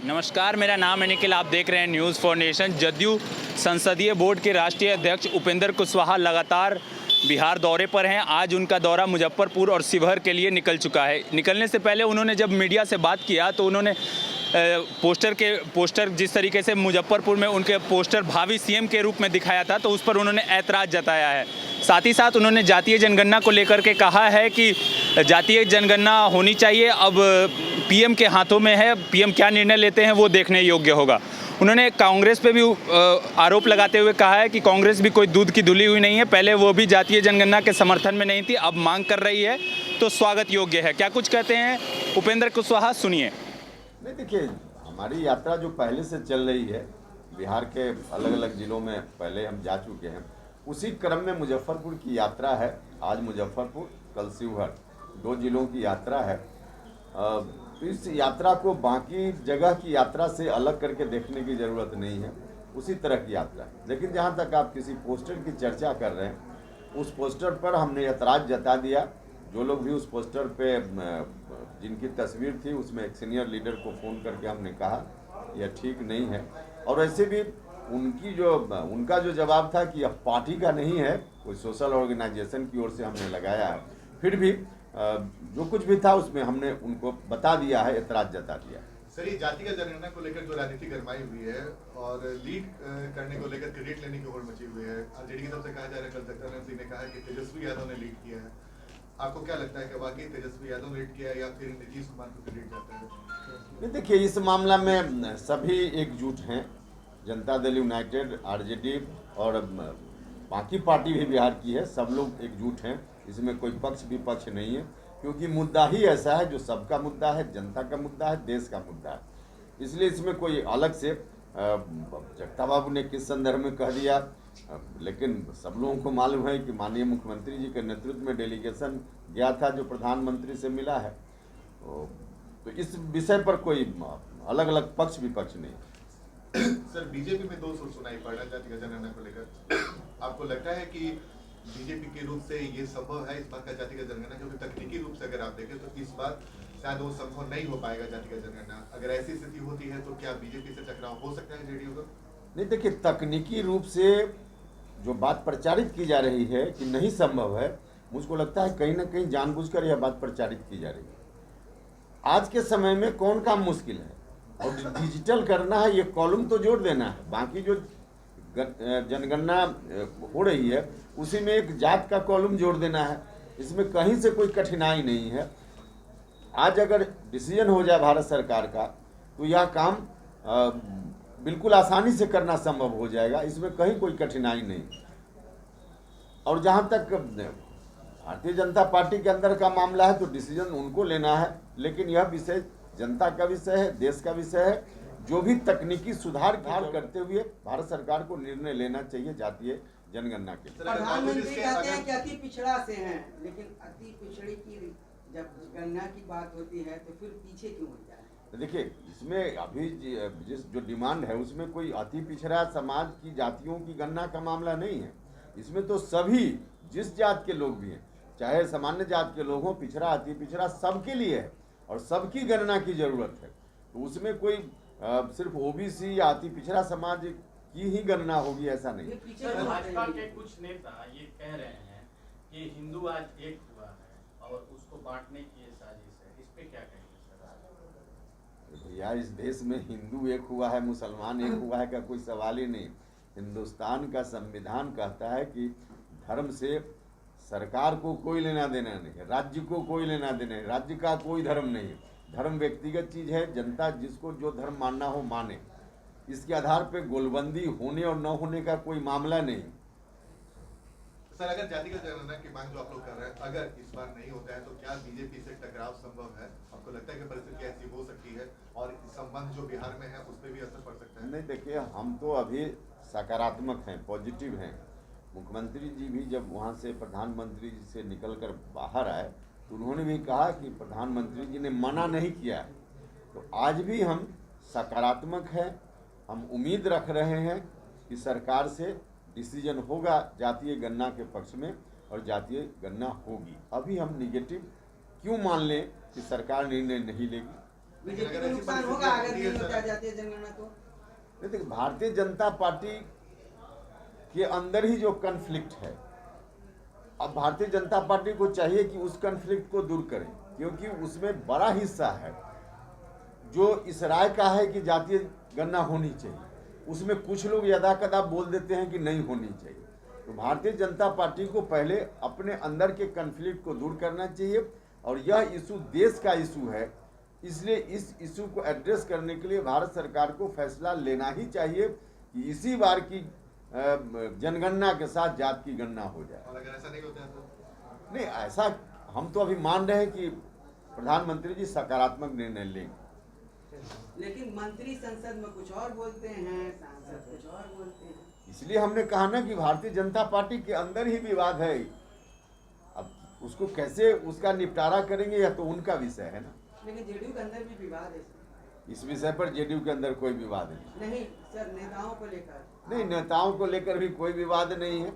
नमस्कार, मेरा नाम है निखिल। आप देख रहे हैं न्यूज़ फॉर नेशन। जदयू संसदीय बोर्ड के राष्ट्रीय अध्यक्ष उपेंद्र कुशवाहा लगातार बिहार दौरे पर हैं। आज उनका दौरा मुजफ्फरपुर और शिवहर के लिए निकल चुका है। निकलने से पहले उन्होंने जब मीडिया से बात किया तो उन्होंने पोस्टर जिस तरीके से मुजफ्फरपुर में उनके पोस्टर भावी सीएम के रूप में दिखाया था, तो उस पर उन्होंने ऐतराज़ जताया है। साथ ही साथ उन्होंने जातीय जनगणना को लेकर के कहा है कि जातीय जनगणना होनी चाहिए। अब पीएम के हाथों में है, पीएम क्या निर्णय लेते हैं वो देखने योग्य होगा। उन्होंने कांग्रेस पे भी आरोप लगाते हुए कहा है कि कांग्रेस भी कोई दूध की धुली हुई नहीं है। पहले वो भी जातीय जनगणना के समर्थन में नहीं थी, अब मांग कर रही है, तो स्वागत योग्य है। क्या कुछ कहते हैं उपेंद्र कुशवाहा, सुनिए। नहीं, देखिए, हमारी यात्रा जो पहले से चल रही है, बिहार के अलग अलग जिलों में पहले हम जा चुके हैं, उसी क्रम में मुजफ्फरपुर की यात्रा है। आज मुजफ्फरपुर, कल शिवहर, 2 जिलों की यात्रा है। तो इस यात्रा को बाकी जगह की यात्रा से अलग करके देखने की ज़रूरत नहीं है, उसी तरह की यात्रा है। लेकिन जहाँ तक आप किसी पोस्टर की चर्चा कर रहे हैं, उस पोस्टर पर हमने ऐतराज़ जता दिया। जो लोग भी उस पोस्टर पे जिनकी तस्वीर थी, उसमें एक सीनियर लीडर को फ़ोन करके हमने कहा यह ठीक नहीं है। और वैसे भी उनका जो जवाब था कि यह पार्टी का नहीं है, कोई सोशल ऑर्गेनाइजेशन की ओर से हमने लगाया है। फिर भी जो कुछ भी था उसमें हमने उनको बता दिया है, ऐतराज़ जता दिया है। सर, ये जातिगत जनगणना को लेकर जो राजनीति गरमाई हुई है और लीड करने को लेकर क्रेडिट लेने की होड़ मची हुई है, आरजेडी की तरफ से कहा जा रहा है, कल सत्यानंद सिंह ने कहा कि तेजस्वी यादव ने लीड किया है। आपको क्या लगता है कि वाकई तेजस्वी यादव ने लीड किया है या फिर नीतीश कुमार को क्रेडिट जाता है? नहीं, देखिए, इस मामला में सभी एकजुट हैं। जनता दल यूनाइटेड, आरजेडी और बाकी पार्टी भी बिहार की है, सब लोग एकजुट हैं। इसमें कोई पक्ष विपक्ष नहीं है, क्योंकि मुद्दा ही ऐसा है जो सबका मुद्दा है, जनता का मुद्दा है, देश का मुद्दा है। इसलिए इसमें कोई अलग से जगताप बाबू ने किस संदर्भ में कह दिया, लेकिन सब लोगों को मालूम है कि माननीय मुख्यमंत्री जी के नेतृत्व में डेलीगेशन गया था जो प्रधानमंत्री से मिला है। तो इस विषय पर कोई अलग अलग पक्ष विपक्ष नहीं। सर, बीजेपी में 2 सुर सुनाई पड़ रहा है जातिगत जनगणना को लेकर। आपको लगता है कि बीजेपी के रूप से ये संभव है इस बात का जातिगत जनगणना? क्योंकि तकनीकी रूप से अगर आप देखें तो इस बार शायद वो संभव नहीं हो पाएगा जातिगत जनगणना। अगर ऐसी स्थिति होती है तो क्या बीजेपी से टकराव हो सकता है जेडीयू का? नहीं, देखिए, तकनीकी रूप से जो बात प्रचारित की जा रही है कि नहीं संभव है, मुझको लगता है कहीं ना कहीं जानबूझकर यह बात प्रचारित की जा रही है। आज के समय में कौन काम मुश्किल है, और डिजिटल करना है, ये कॉलम तो जोड़ देना है। बाकी जो जनगणना हो रही है उसी में एक जात का कॉलम जोड़ देना है। इसमें कहीं से कोई कठिनाई नहीं है। आज अगर डिसीजन हो जाए भारत सरकार का तो यह काम बिल्कुल आसानी से करना संभव हो जाएगा। इसमें कहीं कोई कठिनाई नहीं। और जहाँ तक भारतीय जनता पार्टी के अंदर का मामला है तो डिसीजन उनको लेना है, लेकिन यह विषय जनता का विषय है, देश का विषय है। जो भी तकनीकी सुधार करते हुए भारत सरकार को निर्णय लेना चाहिए जातीय जनगणना के लिए। प्रधानमंत्री कहते हैं कि अति पिछड़ा से हैं, लेकिन अति पिछड़े की जब गणना की बात होती है तो फिर पीछे क्यों हो जाए? तो देखिए, इसमें अभी जो डिमांड है उसमें कोई अति पिछड़ा समाज की जातियों की गणना का मामला नहीं है। इसमें तो सभी जिस जात के लोग भी हैं, चाहे सामान्य जात के लोग हों, पिछड़ा अति पिछड़ा सबके लिए है और सबकी गणना की जरूरत है। तो उसमें कोई सिर्फ ओबीसी या अति पिछड़ा समाज की ही गणना होगी ऐसा नहीं। भाजपा के कुछ नेता ये कह रहे हैं कि हिंदू आज एक हुआ है और उसको बांटने की ये साजिश है, इस पे क्या कहेंगे सर? भैया, इस देश में हिंदू एक हुआ है, मुसलमान एक हुआ है का कोई सवाल ही नहीं। हिंदुस्तान का संविधान कहता है कि धर्म से सरकार को कोई लेना देना नहीं है, राज्य को कोई लेना देना नहीं, राज्य का कोई धर्म नहीं है। धर्म व्यक्तिगत चीज है, जनता जिसको जो धर्म मानना हो माने। इसके आधार पे गोलबंदी होने और न होने का कोई मामला नहीं। सर, अगर जातिगत जनगणना की मांग जो आप लोग कर रहे हैं, अगर इस बार नहीं होता है तो क्या बीजेपी से टकराव संभव है? आपको लगता है कि परिस्थिति ऐसी हो सकती है और संबंध जो बिहार में है उस पर भी असर पड़ सकता है? नहीं, देखिए, हम तो अभी सकारात्मक हैं, पॉजिटिव हैं। मुख्यमंत्री जी भी जब वहाँ से प्रधानमंत्री जी से निकल कर बाहर आए तो उन्होंने भी कहा कि प्रधानमंत्री जी ने मना नहीं किया है। तो आज भी हम सकारात्मक हैं। हम उम्मीद रख रहे हैं कि सरकार से डिसीजन होगा जातीय गणना के पक्ष में और जातीय गणना होगी। अभी हम निगेटिव क्यों मान लें कि सरकार निर्णय नहीं लेगी? बीजेपी को नुकसान होगा अगर नहीं होता जातीय जनगणना तो। नहीं, देखिए भारतीय जनता पार्टी के अंदर ही जो कन्फ्लिक्ट है, अब भारतीय जनता पार्टी को चाहिए कि उस कन्फ्लिक्ट को दूर करें, क्योंकि उसमें बड़ा हिस्सा है जो इस राय का है कि जातीय गणना होनी चाहिए, उसमें कुछ लोग यदा कदा बोल देते हैं कि नहीं होनी चाहिए। तो भारतीय जनता पार्टी को पहले अपने अंदर के कन्फ्लिक्ट को दूर करना चाहिए, और यह इशू देश का इशू है, इसलिए इस इशू को एड्रेस करने के लिए भारत सरकार को फैसला लेना ही चाहिए कि इसी बार की जनगणना के साथ जात की गणना हो जाए। और अगर ऐसा नहीं होता है तो नहीं, ऐसा हम तो अभी मान रहे हैं कि प्रधानमंत्री जी सकारात्मक निर्णय लेंगे, लेकिन मंत्री संसद में कुछ और बोलते हैं, सांसद कुछ और बोलते हैं। इसलिए हमने कहा ना कि भारतीय जनता पार्टी के अंदर ही विवाद है। अब उसको कैसे उसका निपटारा करेंगे यह तो उनका विषय है ना। लेकिन जेडीयू के अंदर भी विवाद है। इस विषय पर जेडीयू के अंदर कोई विवाद नहीं। नहीं सर, नेताओं को लेकर। नहीं, नेताओं को लेकर भी कोई विवाद नहीं है।